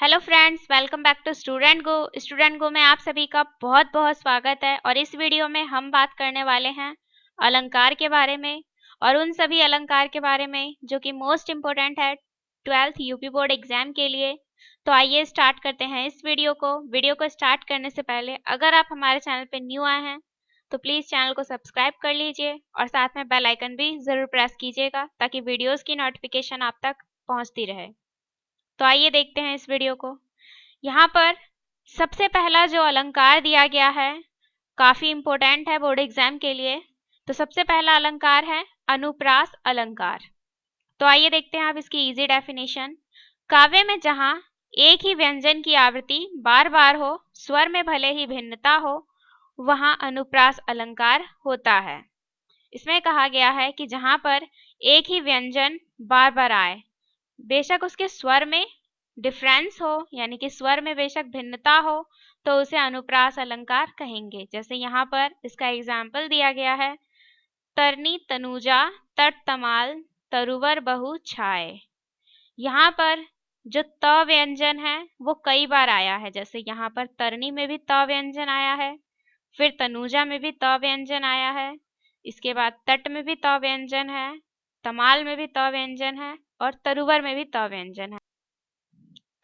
Hello friends, welcome back to Student Go में आप सभी का बहुत बहुत स्वागत है। और इस वीडियो में हम बात करने वाले हैं अलंकार के बारे में और उन सभी अलंकार के बारे में जो कि मोस्ट इम्पोर्टेंट है 12th यूपी बोर्ड एग्जाम के लिए। तो आइए स्टार्ट करते हैं इस वीडियो को स्टार्ट करने से पहले अगर आप हमारे चैनल पे न्यू आए हैं तो प्लीज़ चैनल को सब्सक्राइब कर लीजिए और साथ में बेल आइकन भी ज़रूर प्रेस कीजिएगा ताकि वीडियोज़ की नोटिफिकेशन आप तक पहुँचती रहे। तो आइए देखते हैं इस वीडियो को। यहाँ पर सबसे पहला जो अलंकार दिया गया है काफी इंपॉर्टेंट है बोर्ड एग्जाम के लिए। तो सबसे पहला अलंकार है अनुप्रास अलंकार। तो आइए देखते हैं आप इसकी इजी डेफिनेशन। काव्य में जहाँ एक ही व्यंजन की आवृत्ति बार बार हो, स्वर में भले ही भिन्नता हो, वहां अनुप्रास अलंकार होता है। इसमें कहा गया है कि जहां पर एक ही व्यंजन बार बार आए, बेशक उसके स्वर में डिफरेंस हो यानी कि स्वर में बेशक भिन्नता हो, तो उसे अनुप्रास अलंकार कहेंगे। जैसे यहाँ पर इसका एग्जाम्पल दिया गया है, तरनी तनुजा तट तमाल तरुवर बहु छाए। यहाँ पर जो त व्यंजन है वो कई बार आया है। जैसे यहाँ पर तरनी में भी त व्यंजन आया है, फिर तनुजा में भी त व्यंजन आया है, इसके बाद तट में भी त व्यंजन है, तमाल में भी त व्यंजन है और तरुवर में भी त व्यंजन है।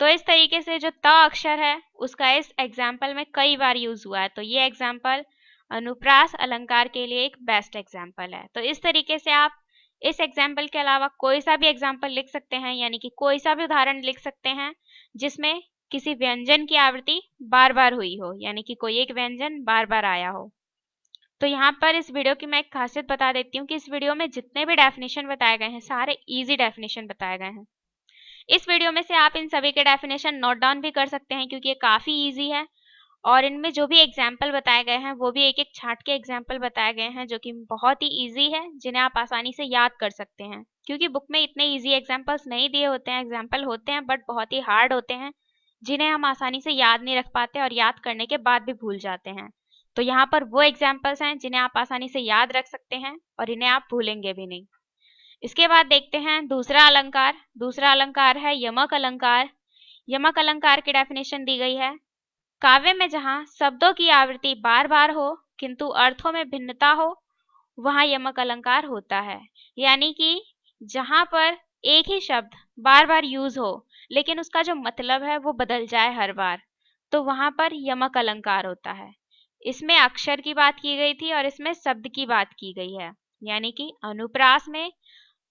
तो इस तरीके से जो त अक्षर है उसका इस एग्जाम्पल में कई बार यूज हुआ है। तो ये एग्जाम्पल अनुप्रास अलंकार के लिए एक बेस्ट एग्जाम्पल है। तो इस तरीके से आप इस एग्जाम्पल के अलावा कोई सा भी एग्जाम्पल लिख सकते हैं, यानी कि कोई सा भी उदाहरण लिख सकते हैं जिसमें किसी व्यंजन की आवृत्ति बार बार हुई हो, यानी कि कोई एक व्यंजन बार बार आया हो। तो यहाँ पर इस वीडियो की मैं एक खासियत बता देती हूँ कि इस वीडियो में जितने भी डेफिनेशन बताए गए हैं सारे इजी डेफिनेशन बताए गए हैं। इस वीडियो में से आप इन सभी के डेफिनेशन नोट डाउन भी कर सकते हैं क्योंकि ये काफ़ी इजी है और इनमें जो भी एग्जाम्पल बताए गए हैं वो भी एक एक छांट के एग्जाम्पल बताए गए हैं जो कि बहुत ही इजी है, जिन्हें आप आसानी से याद कर सकते हैं। क्योंकि बुक में इतने इजी एग्जाम्पल्स नहीं दिए होते हैं, एग्जाम्पल होते हैं बट बहुत ही हार्ड होते हैं जिन्हें हम आसानी से याद नहीं रख पाते और याद करने के बाद भी भूल जाते हैं। तो यहाँ पर वो एग्जाम्पल्स हैं जिन्हें आप आसानी से याद रख सकते हैं और इन्हें आप भूलेंगे भी नहीं। इसके बाद देखते हैं दूसरा अलंकार। दूसरा अलंकार है यमक अलंकार। यमक अलंकार की डेफिनेशन दी गई है, काव्य में जहाँ शब्दों की आवृत्ति बार बार हो किंतु अर्थों में भिन्नता हो, वहां यमक अलंकार होता है। यानी कि जहां पर एक ही शब्द बार बार यूज हो लेकिन उसका जो मतलब है वो बदल जाए हर बार, तो वहां पर यमक अलंकार होता है। इसमें अक्षर की बात की गई थी और इसमें शब्द की बात की गई है। यानी कि अनुप्रास में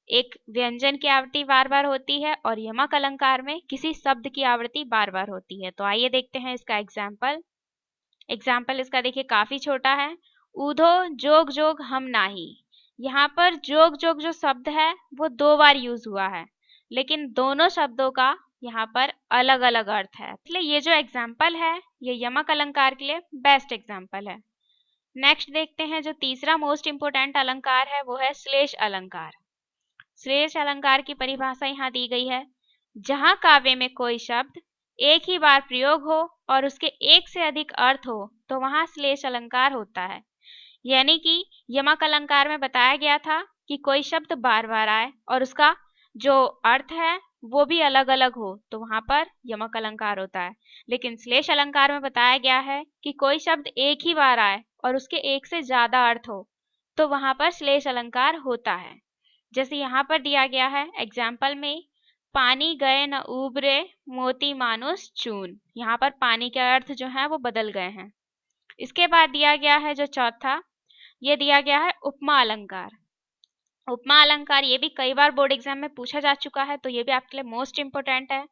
एक व्यंजन की आवृत्ति बार बार होती है और यमक अलंकार में किसी शब्द की आवृत्ति बार बार होती है। तो आइए देखते हैं इसका एग्जाम्पल इसका देखिए काफी छोटा है। ऊधो जोग जोग हम नाही। यहाँ पर जोग जोग जो शब्द है वो 2 बार यूज हुआ है, लेकिन दोनों शब्दों का यहाँ पर अलग अलग अर्थ है, इसलिए ये जो एग्जाम्पल है ये यमक अलंकार के लिए बेस्ट एग्जाम्पल है। नेक्स्ट देखते हैं जो तीसरा मोस्ट इंपोर्टेंट अलंकार है वो है श्लेष अलंकार। श्लेष अलंकार की परिभाषा यहाँ दी गई है, जहां काव्य में कोई शब्द एक ही बार प्रयोग हो और उसके एक से अधिक अर्थ हो तो वहां श्लेष अलंकार होता है। यानी कि यमक अलंकार में बताया गया था कि कोई शब्द बार बार आए और उसका जो अर्थ है वो भी अलग अलग हो तो वहां पर यमक अलंकार होता है। लेकिन श्लेष अलंकार में बताया गया है कि कोई शब्द एक ही बार आए और उसके एक से ज्यादा अर्थ हो तो वहां पर श्लेष अलंकार होता है। जैसे यहाँ पर दिया गया है एग्जाम्पल में, पानी गए न उबरे मोती मानुष चून। यहाँ पर पानी के अर्थ जो है वो बदल गए हैं। इसके बाद दिया गया है जो चौथा, ये दिया गया है उपमा अलंकार। उपमा अलंकार ये भी कई बार बोर्ड एग्जाम में पूछा जा चुका है तो ये भी आपके लिए मोस्ट इंपोर्टेंट है।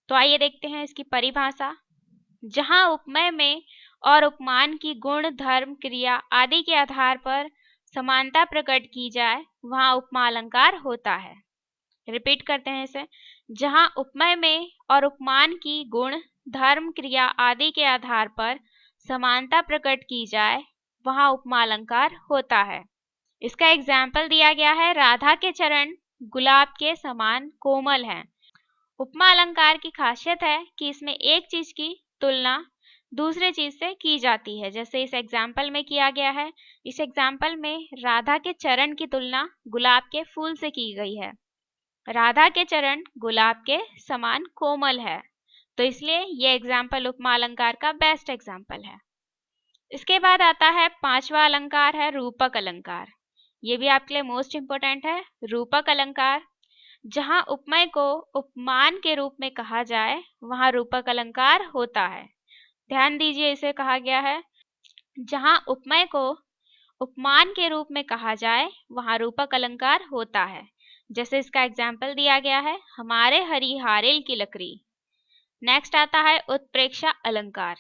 तो आइए देखते हैं इसकी परिभाषा। जहां उपमेय में और उपमान की गुण धर्म क्रिया आदि के आधार पर समानता प्रकट की जाए वहां उपमा अलंकार होता है। रिपीट करते हैं इसे, जहां उपमेय में और उपमान की गुण धर्म क्रिया आदि के आधार पर समानता प्रकट की जाए वहां उपमा अलंकार होता है। इसका एग्जाम्पल दिया गया है, राधा के चरण गुलाब के समान कोमल हैं। उपमा अलंकार की खासियत है कि इसमें एक चीज की तुलना दूसरे चीज से की जाती है। जैसे इस एग्जाम्पल में किया गया है, इस एग्जाम्पल में राधा के चरण की तुलना गुलाब के फूल से की गई है। राधा के चरण गुलाब के समान कोमल है, तो इसलिए ये एग्जाम्पल उपमा अलंकार का बेस्ट एग्जाम्पल है। इसके बाद आता है 5वां अलंकार है रूपक अलंकार। ये भी आपके लिए मोस्ट इंपोर्टेंट है। रूपक अलंकार, जहां उपमेय को उपमान के रूप में कहा जाए वहां रूपक अलंकार होता है। ध्यान दीजिए, इसे कहा गया है जहां उपमेय को उपमान के रूप में कहा जाए वहां रूपक अलंकार होता है। जैसे इसका एग्जाम्पल दिया गया है, हमारे हरिहारिल की लकड़ी। नेक्स्ट आता है उत्प्रेक्षा अलंकार,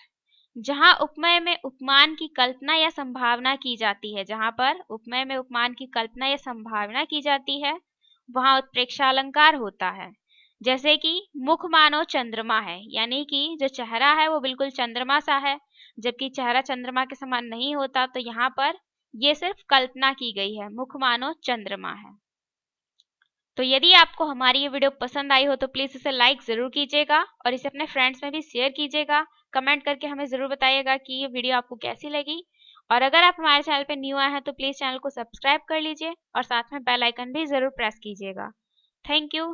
जहां उपमेय में उपमान की कल्पना या संभावना की जाती है। जहां पर उपमेय में उपमान की कल्पना या संभावना की जाती है वहां उत्प्रेक्षा अलंकार होता है। जैसे कि मुख मानो चंद्रमा है, यानी कि जो चेहरा है वो बिल्कुल चंद्रमा सा है, जबकि चेहरा चंद्रमा के समान नहीं होता। तो यहाँ पर ये सिर्फ कल्पना की गई है, मुख मानो चंद्रमा है। तो यदि आपको हमारी ये वीडियो पसंद आई हो तो प्लीज़ इसे लाइक ज़रूर कीजिएगा और इसे अपने फ्रेंड्स में भी शेयर कीजिएगा। कमेंट करके हमें ज़रूर बताइएगा कि ये वीडियो आपको कैसी लगी। और अगर आप हमारे चैनल पे न्यू आए हैं तो प्लीज़ चैनल को सब्सक्राइब कर लीजिए और साथ में बेल आइकन भी ज़रूर प्रेस कीजिएगा। Thank you.